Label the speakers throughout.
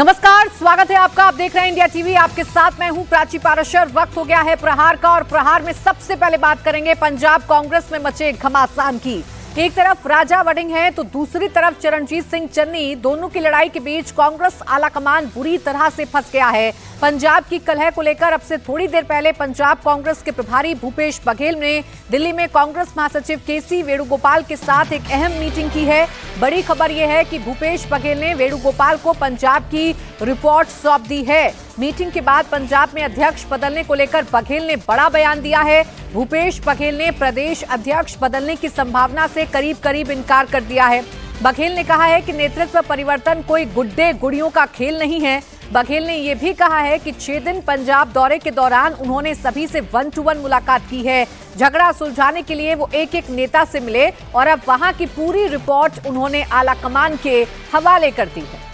Speaker 1: नमस्कार, स्वागत है आपका। आप देख रहे हैं इंडिया टीवी। आपके साथ मैं हूं प्राची पाराशर। वक्त हो गया है प्रहार का और प्रहार में सबसे पहले बात करेंगे पंजाब कांग्रेस में मचे घमासान की। एक तरफ राजा वड़िंग है तो दूसरी तरफ चरणजीत सिंह चन्नी। दोनों की लड़ाई के बीच कांग्रेस आलाकमान बुरी तरह से फंस गया है। पंजाब की कलह को लेकर अब से थोड़ी देर पहले पंजाब कांग्रेस के प्रभारी भूपेश बघेल ने दिल्ली में कांग्रेस महासचिव केसी वेणुगोपाल के साथ एक अहम मीटिंग की है। बड़ी खबर यह है कि भूपेश बघेल ने वेणुगोपाल को पंजाब की रिपोर्ट सौंप दी है। मीटिंग के बाद पंजाब में अध्यक्ष बदलने को लेकर बघेल ने बड़ा बयान दिया है। भूपेश बघेल ने प्रदेश अध्यक्ष बदलने की संभावना से करीब करीब इनकार कर दिया है। बघेल ने कहा है कि नेतृत्व परिवर्तन कोई गुड्डे गुड़ियों का खेल नहीं है। बघेल ने यह भी कहा है कि 6 दिन पंजाब दौरे के दौरान उन्होंने सभी से 1-to-1 मुलाकात की है। झगड़ा सुलझाने के लिए वो एक एक नेता से मिले और अब वहां की पूरी रिपोर्ट उन्होंने आलाकमान के हवाले कर दी है।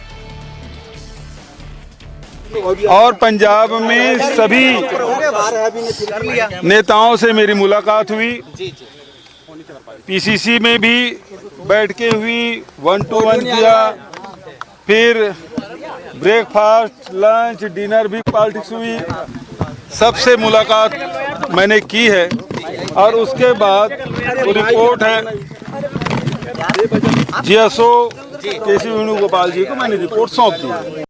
Speaker 2: और पंजाब में सभी नेताओं से मेरी मुलाकात हुई। पीसीसी में भी बैठकें हुई, 1-to-1 किया, फिर ब्रेकफास्ट, लंच, डिनर भी पॉलिटिक्स हुई। सबसे मुलाकात मैंने की है और उसके बाद वो रिपोर्ट है जीएसओ केसी वेणुगोपाल जी को मैंने रिपोर्ट सौंप दी है।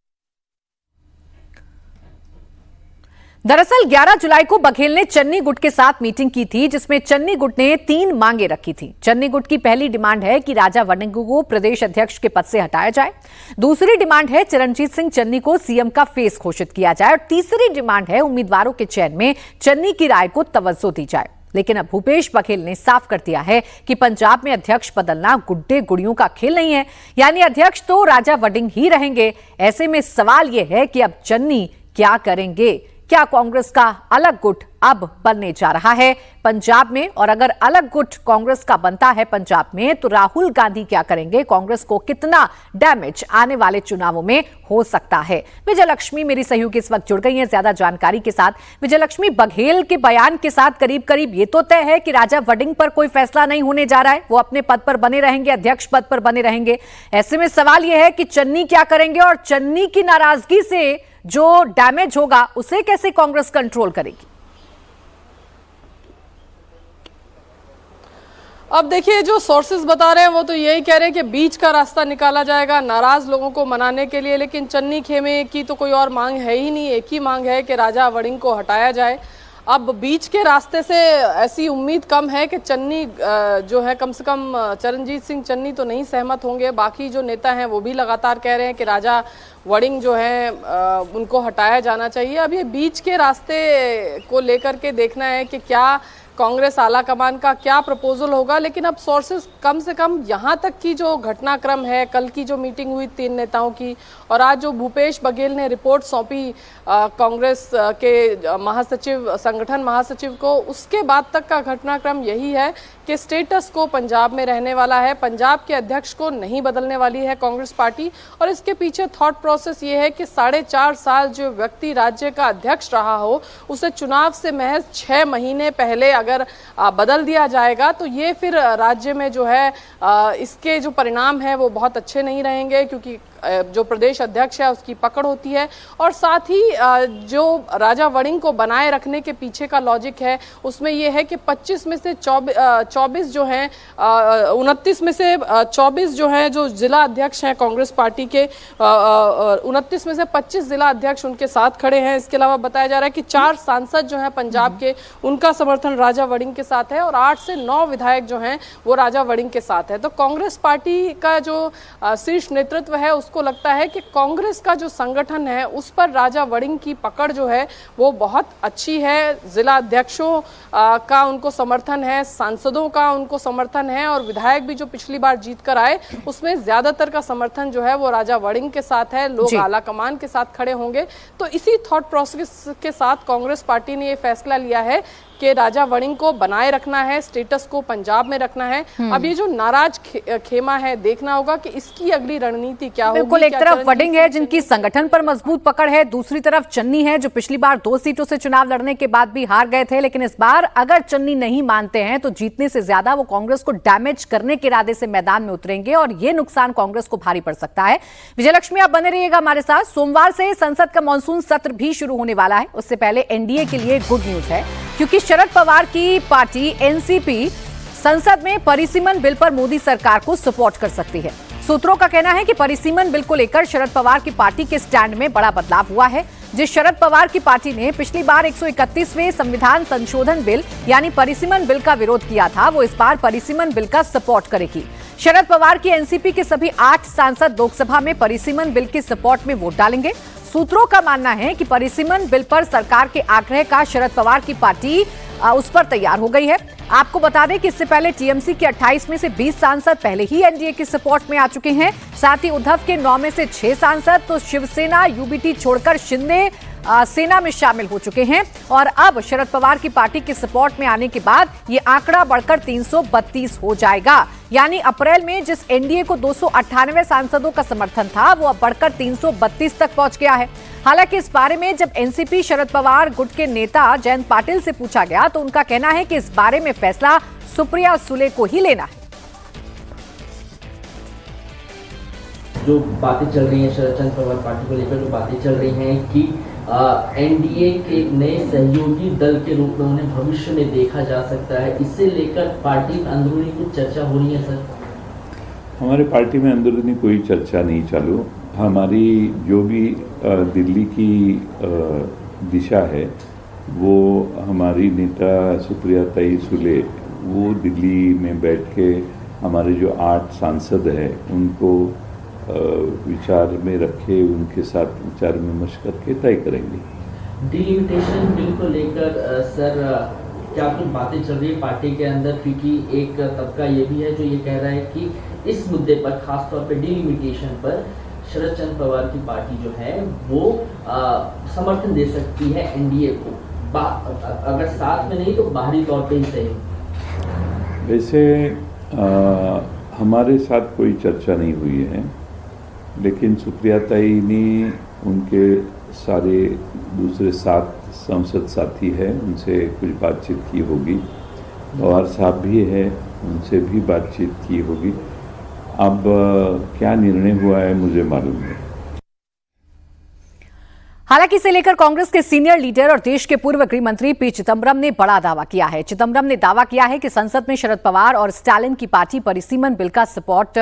Speaker 1: दरअसल 11 जुलाई को बघेल ने चन्नी गुट के साथ मीटिंग की थी, जिसमें चन्नी गुट ने 3 मांगे रखी थी। चन्नी गुट की पहली डिमांड है कि राजा वड़िंग को प्रदेश अध्यक्ष के पद से हटाया जाए। दूसरी डिमांड है चरणजीत सिंह चन्नी को सीएम का फेस घोषित किया जाए और तीसरी डिमांड है उम्मीदवारों के चयन में चन्नी की राय को तवज्जो दी जाए। लेकिन अब भूपेश बघेल ने साफ कर दिया है कि पंजाब में अध्यक्ष बदलना गुड्डे गुड़ियों का खेल नहीं है, यानी अध्यक्ष तो राजा वड़िंग ही रहेंगे। ऐसे में सवाल यह है कि अब चन्नी क्या करेंगे? क्या कांग्रेस का अलग गुट अब बनने जा रहा है पंजाब में? और अगर अलग गुट कांग्रेस का बनता है पंजाब में तो राहुल गांधी क्या करेंगे? कांग्रेस को कितना डैमेज आने वाले चुनावों में हो सकता है? विजय लक्ष्मी मेरी सहयोगी इस वक्त जुड़ गई हैं ज्यादा जानकारी के साथ। विजय लक्ष्मी, बघेल के बयान के साथ करीब करीब ये तो तय है कि राजा वड़िंग पर कोई फैसला नहीं होने जा रहा है, वो अपने पद पर बने रहेंगे, अध्यक्ष पद पर बने रहेंगे। ऐसे में सवाल यह है कि चन्नी क्या करेंगे और चन्नी की नाराजगी से जो डैमेज होगा उसे कैसे कांग्रेस कंट्रोल करेगी?
Speaker 3: अब देखिए, जो सोर्सेज बता रहे हैं वो तो यही कह रहे हैं कि बीच का रास्ता निकाला जाएगा नाराज लोगों को मनाने के लिए। लेकिन चन्नी खेमे की तो कोई और मांग है ही नहीं, एक ही मांग है कि राजा वड़िंग को हटाया जाए। अब बीच के रास्ते से ऐसी उम्मीद कम है कि चन्नी जो है, कम से कम चरणजीत सिंह चन्नी तो नहीं सहमत होंगे। बाकी जो नेता हैं वो भी लगातार कह रहे हैं कि राजा वड़िंग जो है उनको हटाया जाना चाहिए। अब ये बीच के रास्ते को लेकर के देखना है कि क्या कांग्रेस आलाकमान का क्या प्रपोजल होगा। लेकिन अब सोर्सेस कम से कम यहाँ तक की जो घटनाक्रम है, कल की जो मीटिंग हुई 3 नेताओं की और आज जो भूपेश बघेल ने रिपोर्ट सौंपी कांग्रेस के महासचिव, संगठन महासचिव को, उसके बाद तक का घटनाक्रम यही है कि स्टेटस को पंजाब में रहने वाला है। पंजाब के अध्यक्ष को नहीं बदलने वाली है कांग्रेस पार्टी। और इसके पीछे थॉट प्रोसेस ये है कि 4.5 साल जो व्यक्ति राज्य का अध्यक्ष रहा हो उसे चुनाव से महज 6 महीने पहले अगर बदल दिया जाएगा तो ये फिर राज्य में जो है इसके जो परिणाम है वो बहुत अच्छे नहीं रहेंगे, क्योंकि जो प्रदेश अध्यक्ष है उसकी पकड़ होती है। और साथ ही जो राजा वड़िंग को बनाए रखने के पीछे का लॉजिक है उसमें यह है कि 25 में से 24 जो हैं, 29 में से 24 जो हैं जो जिला अध्यक्ष हैं कांग्रेस पार्टी के, 29 में से 25 जिला अध्यक्ष उनके साथ खड़े हैं। इसके अलावा बताया जा रहा है कि 4 सांसद जो हैं पंजाब के, उनका समर्थन राजा वड़िंग के साथ है और 8 से 9 विधायक जो हैं वो राजा वड़िंग के साथ है। तो कांग्रेस पार्टी का जो शीर्ष नेतृत्व है उसको लगता है कि कांग्रेस का जो संगठन है उस पर राजा वड़िंग की पकड़ जो है वो बहुत अच्छी है। जिला अध्यक्षों का उनको समर्थन है, सांसदों का उनको समर्थन है और विधायक भी जो पिछली बार जीत कर आए उसमें ज्यादातर का समर्थन जो है वो राजा वड़िंग के साथ है। लोग आलाकमान के साथ खड़े होंगे। तो इसी थॉट प्रोसेस के साथ कांग्रेस पार्टी ने ये फैसला लिया है कि राजा वड़िंग को बनाए रखना है, स्टेटस को पंजाब में रखना है। अब ये जो नाराज खेमा है, देखना होगा कि इसकी अगली रणनीति क्या होगी।
Speaker 1: बिल्कुल, एक तरफ वड़िंग है जिनकी संगठन पर मजबूत पकड़ है, दूसरी तरफ चन्नी है जो पिछली बार 2 सीटों से चुनाव लड़ने के बाद भी हार गए थे, लेकिन इस बार अगर चन्नी नहीं मानते हैं तो जीतने से ज्यादा वो कांग्रेस को डैमेज करने के इरादे से मैदान में उतरेंगे और ये नुकसान कांग्रेस को भारी पड़ सकता है। विजयलक्ष्मी, आप बने रहिएगा हमारे साथ। सोमवार से संसद का मॉनसून सत्र भी शुरू होने वाला है। उससे पहले एनडीए के लिए गुड न्यूज है, क्योंकि शरद पवार की पार्टी एनसीपी संसद में परिसीमन बिल पर मोदी सरकार को सपोर्ट कर सकती है। सूत्रों का कहना है कि परिसीमन बिल को लेकर शरद पवार की पार्टी के स्टैंड में बड़ा बदलाव हुआ है। जिस शरद पवार की पार्टी ने पिछली बार 131वें संविधान संशोधन बिल यानी परिसीमन बिल का विरोध किया था, वो इस बार परिसीमन बिल का सपोर्ट करेगी। शरद पवार की एनसीपी के सभी 8 सांसद लोकसभा में परिसीमन बिल के सपोर्ट में वोट डालेंगे। सूत्रों का मानना है कि परिसीमन बिल पर सरकार के आग्रह का शरद पवार की पार्टी उस पर तैयार हो गई है। आपको बता दें कि इससे पहले टीएमसी के 28 में से 20 सांसद पहले ही एनडीए के सपोर्ट में आ चुके हैं। साथ ही उद्धव के 9 में से 6 सांसद तो शिवसेना यूबीटी छोड़कर शिंदे सेना में शामिल हो चुके हैं और अब शरद पवार की पार्टी के सपोर्ट में आने के बाद ये आंकड़ा बढ़कर 332 हो जाएगा। यानी अप्रैल में जिस एनडीए को 298 सांसदों का समर्थन था, वो अब बढ़कर 332 तक पहुंच गया है। हालांकि इस बारे में जब एनसीपी शरद पवार गुट के नेता जयंत पाटिल से पूछा गया तो उनका कहना है कि इस बारे में फैसला सुप्रिया सुले को ही लेना है।
Speaker 4: जो बातें चल रही हैं शरद पवार पार्टी को लेकर, जो बातें चल रही हैं कि एनडीए के नए सहयोगी दल के रूप में उन्हें भविष्य में देखा जा सकता है, इससे लेकर पार्टी में अंदरूनी कुछ चर्चा हो रही है सर?
Speaker 5: हमारे पार्टी में अंदरूनी कोई चर्चा नहीं चालू। हमारी जो भी दिल्ली की दिशा है, वो हमारी नेता सुप्रिया सुले वो दिल्ली में बैठ के हमारे जो 8 सांसद हैं उनको विचार में रखे, उनके साथ विचार विमर्श करके तय करेंगे।
Speaker 4: डिलिमिटेशन बिल को लेकर सर क्या कुछ बातें चल रही है पार्टी के अंदर? क्योंकि एक तबका ये भी है जो ये कह रहा है कि इस मुद्दे पर, खासतौर पर डिलिमिटेशन पर, शरद चंद्र पवार की पार्टी जो है वो समर्थन दे सकती है एनडीए को, अगर साथ में नहीं तो बाहरी तौर पे ही सही।
Speaker 5: वैसे हमारे साथ कोई चर्चा नहीं हुई है, लेकिन सुप्रिया ने उनके सारे दूसरे 7 संसद साथी हैं उनसे कुछ बातचीत की होगी। पवार साहब भी है, उनसे भी बातचीत की होगी। अब क्या निर्णय हुआ है मुझे मालूम नहीं।
Speaker 1: हालांकि इसे लेकर कांग्रेस के सीनियर लीडर और देश के पूर्व गृह मंत्री पी चिदम्बरम ने बड़ा दावा किया है। चिदम्बरम ने दावा किया है कि संसद में शरद पवार और स्टालिन की पार्टी परिसीमन बिल का सपोर्ट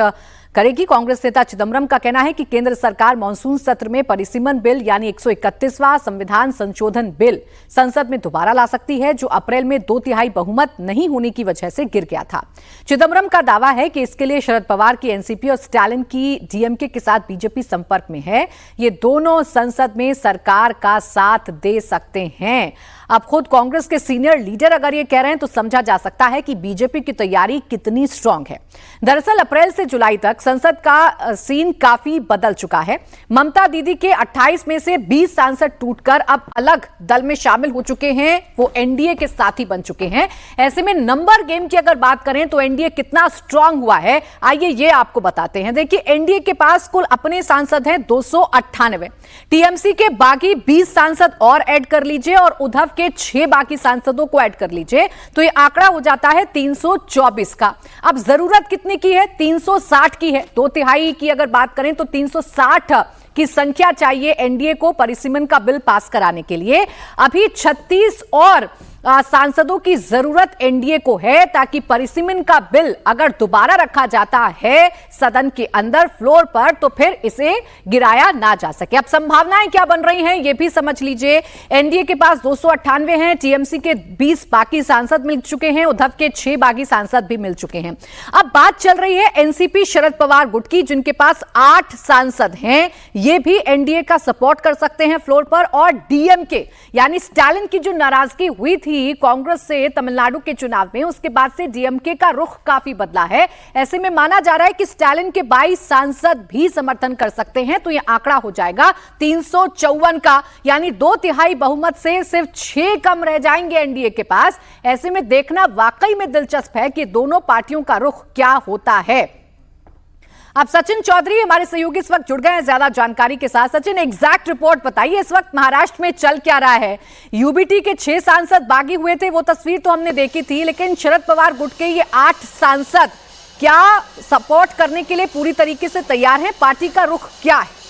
Speaker 1: करेगी। कांग्रेस नेता चिदम्बरम का कहना है कि केंद्र सरकार मॉनसून सत्र में परिसीमन बिल यानी 131वां संविधान संशोधन बिल संसद में दोबारा ला सकती है, जो अप्रैल में 2/3 बहुमत नहीं होने की वजह से गिर गया था। चिदम्बरम का दावा है कि इसके लिए शरद पवार की एनसीपी और स्टालिन की डीएमके के साथ बीजेपी संपर्क में है। ये दोनों संसद में सरकार का साथ दे सकते हैं। अब खुद कांग्रेस के सीनियर लीडर अगर ये कह रहे हैं तो समझा जा सकता है कि बीजेपी की तैयारी कितनी स्ट्रांग है। दरअसल अप्रैल से जुलाई तक संसद का सीन काफी बदल चुका है। ममता दीदी के 28 में से 20 सांसद टूटकर अब अलग दल में शामिल हो चुके हैं, वो एनडीए के साथी बन चुके हैं। ऐसे में नंबर गेम की अगर बात करें तो एनडीए कितना स्ट्रांग हुआ है, आइए ये आपको बताते हैं। देखिए, एनडीए के पास कुल अपने सांसद हैं 298, टीएमसी के बाकी 20 सांसद और ऐड कर लीजिए और उद्धव के 6 बाकी सांसदों को ऐड कर लीजिए तो ये आंकड़ा हो जाता है 324 का। अब जरूरत कितने की है? 360 की है। 2/3 की अगर बात करें तो 360 की संख्या चाहिए एनडीए को परिसीमन का बिल पास कराने के लिए। अभी 36 और सांसदों की जरूरत एनडीए को है, ताकि परिसीमन का बिल अगर दोबारा रखा जाता है सदन के अंदर फ्लोर पर तो फिर इसे गिराया ना जा सके। अब संभावनाएं क्या बन रही हैं ये भी समझ लीजिए। एनडीए के पास 298 हैं, टीएमसी के 20 बाकी सांसद मिल चुके हैं, उद्धव के 6 बाकी सांसद भी मिल चुके हैं। अब बात चल रही है एनसीपी शरद पवार गुट की, जिनके पास 8 सांसद हैं। ये भी एनडीए का सपोर्ट कर सकते हैं फ्लोर पर। और डीएमके यानी स्टालिन की जो नाराजगी हुई थी थी कांग्रेस से तमिलनाडु के चुनाव में, उसके बाद से डीएमके का रुख काफी बदला है। ऐसे में माना जा रहा है कि स्टालिन के 22 सांसद भी समर्थन कर सकते हैं, तो यह आंकड़ा हो जाएगा 354 का, यानी 2/3 बहुमत से सिर्फ 6 कम रह जाएंगे एनडीए के पास। ऐसे में देखना वाकई में दिलचस्प है कि दोनों पार्टियों का रुख क्या होता है। अब सचिन चौधरी हमारे सहयोगी इस वक्त जुड़ गए हैं ज्यादा जानकारी के साथ। सचिन, एग्जैक्ट रिपोर्ट बताइए, इस वक्त महाराष्ट्र में चल क्या रहा है? यूबीटी के 6 सांसद बागी हुए थे, वो तस्वीर तो हमने देखी थी, लेकिन शरद पवार गुट के ये 8 सांसद क्या सपोर्ट करने के लिए पूरी तरीके से तैयार हैं? पार्टी का रुख क्या है?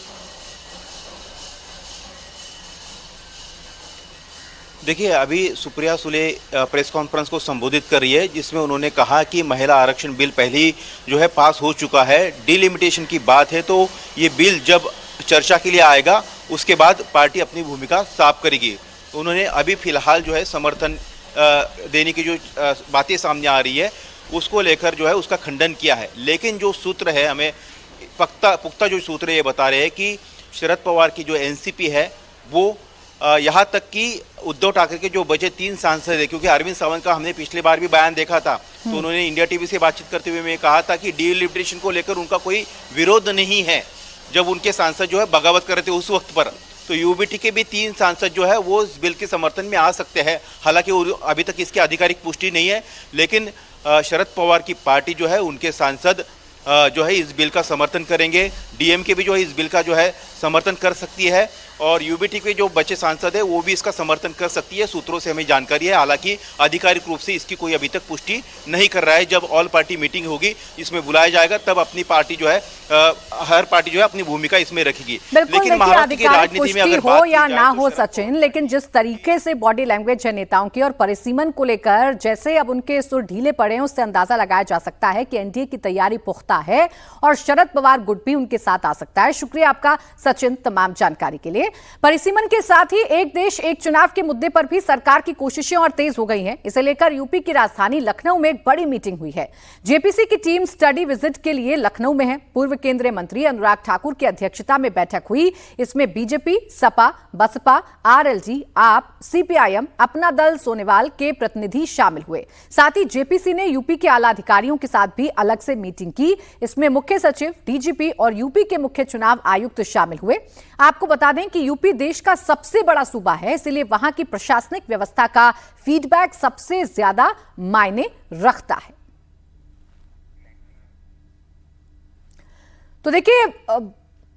Speaker 6: देखिए, अभी सुप्रिया सुले प्रेस कॉन्फ्रेंस को संबोधित कर रही है, जिसमें उन्होंने कहा कि महिला आरक्षण बिल पहले ही जो है पास हो चुका है। डिलिमिटेशन की बात है तो ये बिल जब चर्चा के लिए आएगा उसके बाद पार्टी अपनी भूमिका साफ करेगी। उन्होंने अभी फिलहाल जो है समर्थन देने की जो बातें सामने आ रही है उसको लेकर जो है उसका खंडन किया है। लेकिन जो सूत्र है, हमें पुख्ता जो सूत्र ये बता रहे हैं कि शरद पवार की जो एनसीपी है वो यहाँ तक कि उद्धव ठाकरे के जो बचे 3 सांसद है, क्योंकि अरविंद सावंत का हमने पिछली बार भी बयान देखा था, तो उन्होंने इंडिया टीवी से बातचीत करते हुए मैं कहा था कि डिलिमिटेशन को लेकर उनका कोई विरोध नहीं है, जब उनके सांसद जो है बगावत कर रहे थे उस वक्त पर। तो यूबीटी के भी 3 सांसद जो है वो इस बिल के समर्थन में आ सकते हैं। हालांकि अभी तक इसकी आधिकारिक पुष्टि नहीं है, लेकिन शरद पवार की पार्टी जो है उनके सांसद जो है इस बिल का समर्थन करेंगे। डीएमके भी जो है इस बिल का जो है समर्थन कर सकती है और यूबीटी के जो बचे सांसद है वो भी इसका समर्थन कर सकती है, सूत्रों से हमें जानकारी है। हालांकि आधिकारिक रूप से इसकी कोई अभी तक पुष्टि नहीं कर रहा है। जब ऑल पार्टी मीटिंग होगी इसमें बुलाया जाएगा तब अपनी पार्टी जो है हर पार्टी जो है अपनी भूमिका इसमें रखेगी।
Speaker 1: लेकिन महाराष्ट्र की राजनीति में अगर हो या ना हो सचिन, लेकिन जिस तरीके से बॉडी लैंग्वेज है नेताओं की और परिसीमन को लेकर जैसे अब उनके सुर ढीले पड़े हैं, उससे अंदाजा लगाया जा सकता है कि एनडीए की तैयारी पुख्ता है और शरद पवार गुट भी उनके साथ आ सकता है। शुक्रिया आपका सचिन तमाम जानकारी के लिए। परिसीमन के साथ ही एक देश एक चुनाव के मुद्दे पर भी सरकार की कोशिशें और तेज हो गई हैं। इसे लेकर यूपी की राजधानी लखनऊ में एक बड़ी मीटिंग हुई है। जेपीसी की टीम स्टडी विजिट के लिए लखनऊ में है। पूर्व केंद्रीय मंत्री अनुराग ठाकुर की अध्यक्षता में बैठक हुई। इसमें बीजेपी, सपा, बसपा, आरएलडी, आप, सीपीआईएम, अपना दल सोनेवाल के प्रतिनिधि शामिल हुए। साथ ही जेपीसी ने यूपी के आला अधिकारियों के साथ भी अलग से मीटिंग की। इसमें मुख्य सचिव, डीजीपी और यूपी के मुख्य चुनाव आयुक्त शामिल हुए। आपको बता दें कि यूपी देश का सबसे बड़ा सूबा है, इसलिए वहां की प्रशासनिक व्यवस्था का फीडबैक सबसे ज्यादा मायने रखता है। तो देखिए,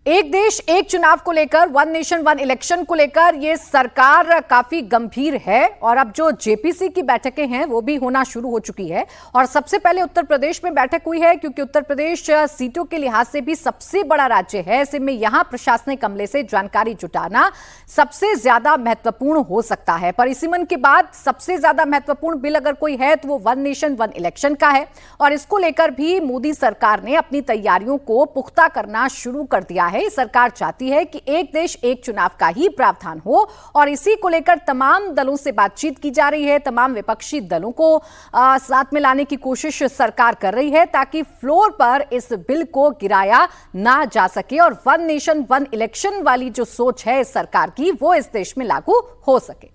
Speaker 1: एक देश एक चुनाव को लेकर, वन नेशन वन इलेक्शन को लेकर ये सरकार काफी गंभीर है और अब जो जेपीसी की बैठकें हैं वो भी होना शुरू हो चुकी है। और सबसे पहले उत्तर प्रदेश में बैठक हुई है, क्योंकि उत्तर प्रदेश सीटों के लिहाज से भी सबसे बड़ा राज्य है। ऐसे में यहां प्रशासनिक अमले से जानकारी जुटाना सबसे ज्यादा महत्वपूर्ण हो सकता है। परिसीमन के बाद सबसे ज्यादा महत्वपूर्ण बिल अगर कोई है तो वो वन नेशन वन इलेक्शन का है और इसको लेकर भी मोदी सरकार ने अपनी तैयारियों को पुख्ता करना शुरू कर दिया है। सरकार चाहती है कि एक देश एक चुनाव का ही प्रावधान हो और इसी को लेकर तमाम दलों से बातचीत की जा रही है। तमाम विपक्षी दलों को साथ में लाने की कोशिश सरकार कर रही है ताकि फ्लोर पर इस बिल को गिराया ना जा सके और वन नेशन वन इलेक्शन वाली जो सोच है इस सरकार की वो इस देश में लागू हो सके।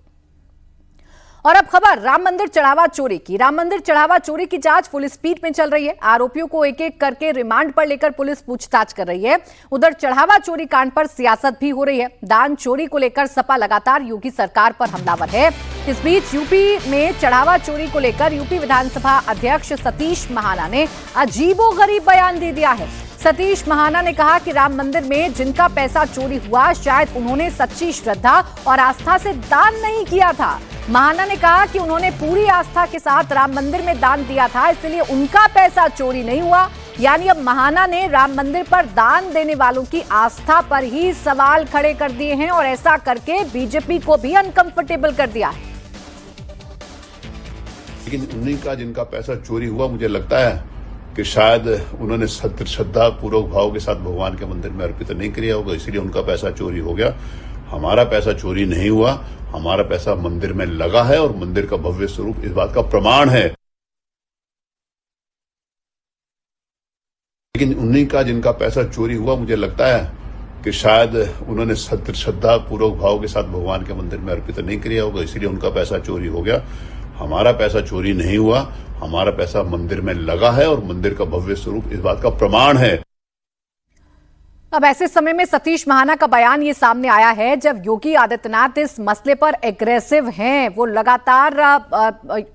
Speaker 1: और अब खबर राम मंदिर चढ़ावा चोरी की। राम मंदिर चढ़ावा चोरी की जांच फुल स्पीड में चल रही है। आरोपियों को एक एक करके रिमांड पर लेकर पुलिस पूछताछ कर रही है। उधर चढ़ावा चोरी कांड पर सियासत भी हो रही है। दान चोरी को लेकर सपा लगातार योगी सरकार पर हमलावर है। इस बीच यूपी में चढ़ावा चोरी को लेकर यूपी विधानसभा अध्यक्ष सतीश महाना ने अजीबोगरीब बयान दे दिया है। सतीश महाना ने कहा कि राम मंदिर में जिनका पैसा चोरी हुआ शायद उन्होंने सच्ची श्रद्धा और आस्था से दान नहीं किया था। महाना ने कहा कि उन्होंने पूरी आस्था के साथ राम मंदिर में दान दिया था, इसलिए उनका पैसा चोरी नहीं हुआ। यानी अब महाना ने राम मंदिर पर दान देने वालों की आस्था पर ही सवाल खड़े कर दिए हैं और ऐसा करके बीजेपी को भी अनकंफर्टेबल कर दिया है।
Speaker 7: लेकिन उन्हीं का जिनका पैसा चोरी हुआ, मुझे लगता है कि शायद उन्होंने श्रद्धा पूर्वक भाव के साथ भगवान के मंदिर में अर्पित नहीं किया होगा, इसलिए उनका पैसा चोरी हो गया। हमारा पैसा चोरी नहीं हुआ, हमारा पैसा मंदिर में लगा है और मंदिर का भव्य स्वरूप इस बात का प्रमाण है। लेकिन उन्हीं का जिनका पैसा चोरी हुआ, मुझे लगता है कि शायद उन्होंने श्रद्धा पूर्वक भाव के साथ भगवान के मंदिर में अर्पित नहीं किया होगा, इसलिए उनका पैसा चोरी हो गया। हमारा पैसा चोरी नहीं हुआ, हमारा पैसा मंदिर में लगा है और मंदिर का भव्य स्वरूप इस बात का प्रमाण है।
Speaker 1: अब ऐसे समय में सतीश महाना का बयान ये सामने आया है जब योगी आदित्यनाथ इस मसले पर एग्रेसिव हैं। वो लगातार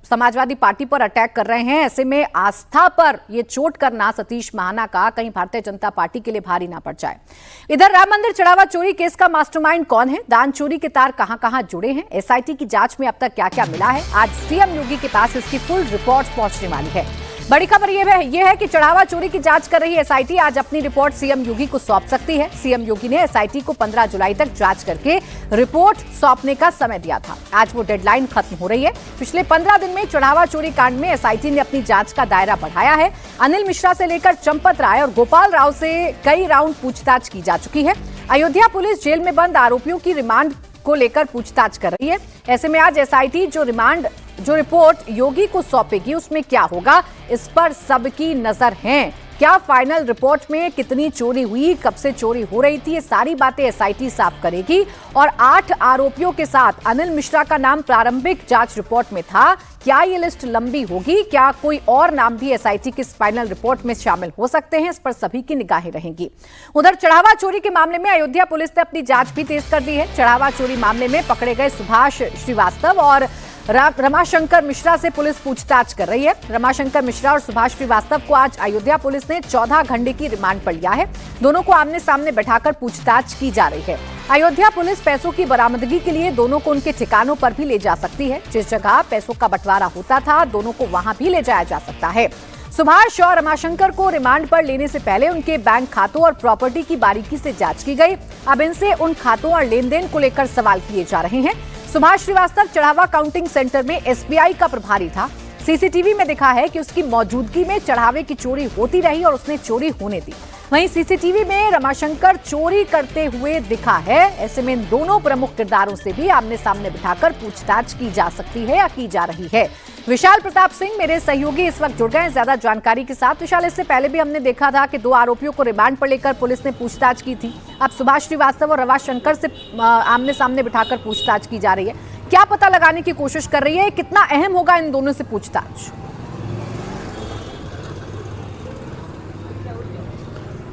Speaker 1: समाजवादी पार्टी पर अटैक कर रहे हैं। ऐसे में आस्था पर ये चोट करना सतीश महाना का कहीं भारतीय जनता पार्टी के लिए भारी ना पड़ जाए। इधर राम मंदिर चढ़ावा चोरी केस का मास्टरमाइंड कौन है, दान चोरी के तार कहां-कहां जुड़े हैं, एसआईटी की जांच में अब तक क्या-क्या मिला है, आज सीएम योगी के पास इसकी फुल रिपोर्ट पहुंचने वाली है। बड़ी खबर यह है कि चढ़ावा चोरी की जांच कर रही एसआईटी आज अपनी रिपोर्ट सीएम योगी को सौंप सकती है। सीएम योगी ने एसआईटी को 15 जुलाई तक जांच करके रिपोर्ट सौंपने का समय दिया था। आज वो डेडलाइन खत्म हो रही है। पिछले 15 दिन में चढ़ावा चोरी कांड में एसआईटी ने अपनी जांच का दायरा बढ़ाया है। अनिल मिश्रा से लेकर चंपत राय और गोपाल राव से कई राउंड पूछताछ की जा चुकी है। अयोध्या पुलिस जेल में बंद आरोपियों की रिमांड को लेकर पूछताछ कर रही है। ऐसे में आज एसआईटी जो रिपोर्ट योगी को सौंपेगी उसमें क्या होगा, इस पर सबकी नजर है। क्या फाइनल रिपोर्ट में कितनी चोरी हुई, कब से चोरी हो रही थी, ये सारी बातें एसआईटी साफ करेगी। और 8 आरोपियों के साथ अनिल मिश्रा का नाम प्रारंभिक जांच रिपोर्ट में था। क्या ये लिस्ट लंबी होगी, क्या कोई और नाम भी एसआईटी की फाइनल रिपोर्ट में शामिल हो सकते हैं, इस पर सभी की निगाहें रहेंगी। उधर चढ़ावा चोरी के मामले में अयोध्या पुलिस ने अपनी जांच भी तेज कर दी है। चढ़ावा चोरी मामले में पकड़े गए सुभाष श्रीवास्तव और रमाशंकर मिश्रा से पुलिस पूछताछ कर रही है। रमाशंकर मिश्रा और सुभाष श्रीवास्तव को आज अयोध्या पुलिस ने 14 घंटे की रिमांड पर लिया है। दोनों को आमने सामने बैठाकर पूछताछ की जा रही है। अयोध्या पुलिस पैसों की बरामदगी के लिए दोनों को उनके ठिकानों पर भी ले जा सकती है। जिस जगह पैसों का बंटवारा होता था, दोनों को वहां भी ले जाया जा सकता है। सुभाष और रमाशंकर को रिमांड पर लेने से पहले उनके बैंक खातों और प्रॉपर्टी की बारीकी से जांच की गई। अब इनसे उन खातों और लेन देन को लेकर सवाल किए जा रहे हैं। सुभाष श्रीवास्तव चढ़ावा काउंटिंग सेंटर में एसबीआई का प्रभारी था। सीसीटीवी में दिखा है कि उसकी मौजूदगी में चढ़ावे की चोरी होती रही और उसने चोरी होने दी। वहीं सीसीटीवी में रमाशंकर चोरी करते हुए दिखा है। ऐसे में इन दोनों प्रमुख किरदारों से भी आमने सामने बिठाकर पूछताछ की जा सकती है या की जा रही है। विशाल प्रताप सिंह मेरे सहयोगी इस वक्त जुड़ गए हैं ज्यादा जानकारी के साथ। विशाल, इससे पहले भी हमने देखा था कि 2 आरोपियों को रिमांड पर लेकर पुलिस ने पूछताछ की थी। अब सुभाष श्रीवास्तव और रमाशंकर से आमने सामने बिठाकर पूछताछ की जा रही है। क्या पता लगाने की कोशिश कर रही है, कितना अहम होगा इन दोनों से पूछताछ?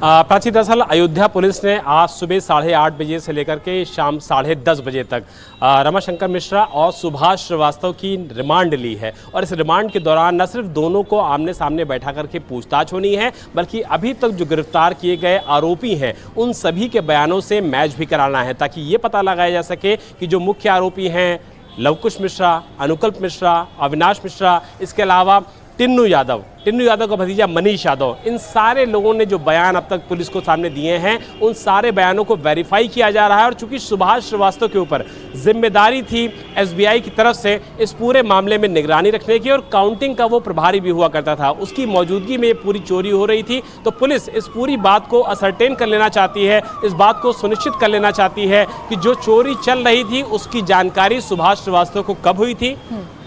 Speaker 8: प्राची, दरअसल अयोध्या पुलिस ने आज सुबह 8:30 बजे से लेकर के शाम 10:30 बजे तक रमाशंकर मिश्रा और सुभाष श्रीवास्तव की रिमांड ली है। और इस रिमांड के दौरान न सिर्फ दोनों को आमने सामने बैठा करके पूछताछ होनी है, बल्कि अभी तक जो गिरफ्तार किए गए आरोपी हैं उन सभी के बयानों से मैच भी कराना है, ताकि ये पता लगाया जा सके कि जो मुख्य आरोपी हैं लवकुश मिश्रा, अनुकल्प मिश्रा, अविनाश मिश्रा, इसके अलावा टिन्नू यादव का भतीजा मनीष यादव, इन सारे लोगों ने जो बयान अब तक पुलिस को सामने दिए हैं उन सारे बयानों को वेरीफाई किया जा रहा है। और चूंकि सुभाष श्रीवास्तव के ऊपर जिम्मेदारी थी एसबीआई की तरफ से इस पूरे मामले में निगरानी रखने की और काउंटिंग का वो प्रभारी भी हुआ करता था, उसकी मौजूदगी में ये पूरी चोरी हो रही थी। तो पुलिस इस पूरी बात को असरटेन कर लेना चाहती है, इस बात को सुनिश्चित कर लेना चाहती है कि जो चोरी चल रही थी उसकी जानकारी सुभाष श्रीवास्तव को कब हुई थी,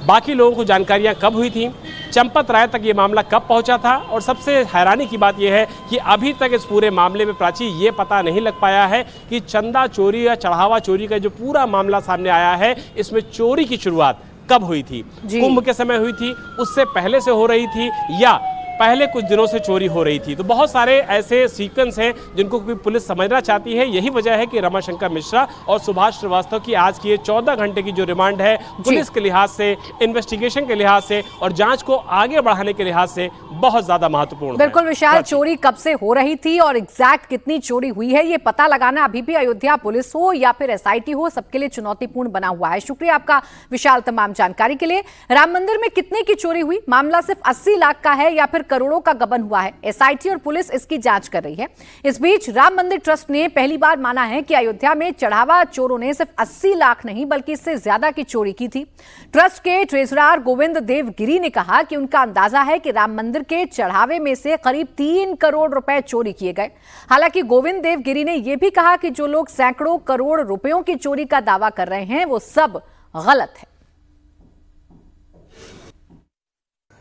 Speaker 8: बाकी लोगों को जानकारियां कब हुई थी, चंपत राय तक ये मामला कब पहुंचा था। और सबसे हैरानी की बात यह है कि अभी तक इस पूरे मामले में प्राची ये पता नहीं लग पाया है कि चंदा चोरी या चढ़ावा चोरी का जो पूरा मामला सामने आया है इसमें चोरी की शुरुआत कब हुई थी, कुंभ के समय हुई थी, उससे पहले से हो रही थी, या पहले कुछ दिनों से चोरी हो रही थी। तो बहुत सारे ऐसे सीक्वेंस हैं जिनको पुलिस समझना चाहती है। यही वजह है कि रमाशंकर मिश्रा और सुभाष श्रीवास्तव की आज की 14 घंटे की जो रिमांड है पुलिस के लिहाज से, इन्वेस्टिगेशन के लिहाज से और जांच को आगे बढ़ाने के लिहाज से बहुत ज्यादा महत्वपूर्ण।
Speaker 1: बिल्कुल विशाल, चोरी कब से हो रही थी और एग्जैक्ट कितनी चोरी हुई है ये पता लगाना अभी भी अयोध्या पुलिस हो या फिर एसआईटी हो, सबके लिए चुनौतीपूर्ण बना हुआ है। शुक्रिया आपका विशाल तमाम जानकारी के लिए। राम मंदिर में कितने की चोरी हुई, मामला सिर्फ 80 लाख का है या फिर करोड़ों का गबन हुआ है, एसआईटी और पुलिस इसकी जांच कर रही है। इस बीच राम मंदिर ट्रस्ट ने पहली बार माना है कि अयोध्या में चढ़ावा चोरों ने सिर्फ 80 लाख नहीं बल्कि इससे ज्यादा की चोरी की थी। ट्रस्ट के ट्रेजरर गोविंद देव गिरी ने कहा कि उनका अंदाजा है कि राम मंदिर के चढ़ावे में से करीब 3 करोड़ रुपए चोरी किए गए। हालांकि गोविंद देव गिरी ने यह भी कहा कि जो लोग सैकड़ों करोड़ रुपयों की चोरी का दावा कर रहे हैं वो सब गलत है।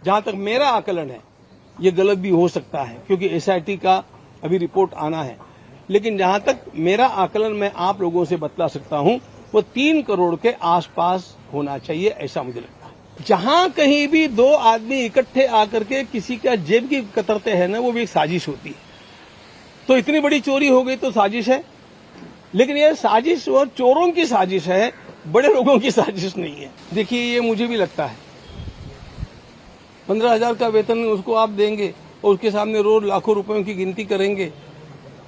Speaker 9: जहां तक मेरा आकलन है ये गलत भी हो सकता है, क्योंकि एसआईटी का अभी रिपोर्ट आना है। लेकिन जहां तक मेरा आकलन मैं आप लोगों से बतला सकता हूं, वो 3 करोड़ के आसपास होना चाहिए, ऐसा मुझे लगता है। जहां कहीं भी 2 आदमी इकट्ठे आकर के किसी का जेब की कतरते हैं ना, वो भी एक साजिश होती है। तो इतनी बड़ी चोरी हो गई तो साजिश है, लेकिन ये साजिश वो चोरों की साजिश है, बड़े लोगों की साजिश नहीं है। देखिए, ये मुझे भी लगता है 15,000 का वेतन उसको आप देंगे और उसके सामने रोज लाखों रुपयों की गिनती करेंगे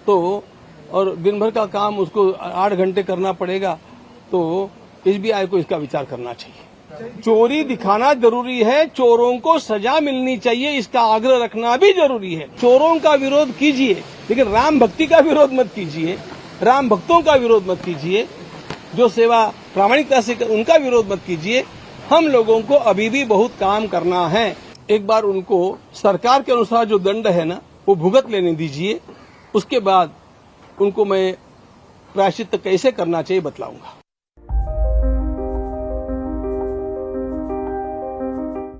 Speaker 9: तो, और दिन भर का काम उसको 8 घंटे करना पड़ेगा, तो एसबीआई को इसका विचार करना चाहिए। चोरी दिखाना जरूरी है, चोरों को सजा मिलनी चाहिए, इसका आग्रह रखना भी जरूरी है। चोरों का विरोध कीजिए, लेकिन राम भक्ति का विरोध मत कीजिए, राम भक्तों का विरोध मत कीजिए, जो सेवा प्रामाणिकता से उनका विरोध मत कीजिए। हम लोगों को अभी भी बहुत काम करना है। एक बार उनको सरकार के अनुसार जो दंड है ना, वो भुगत लेने दीजिए, उसके बाद उनको मैं प्रायश्चित कैसे करना चाहिए बतलाऊंगा।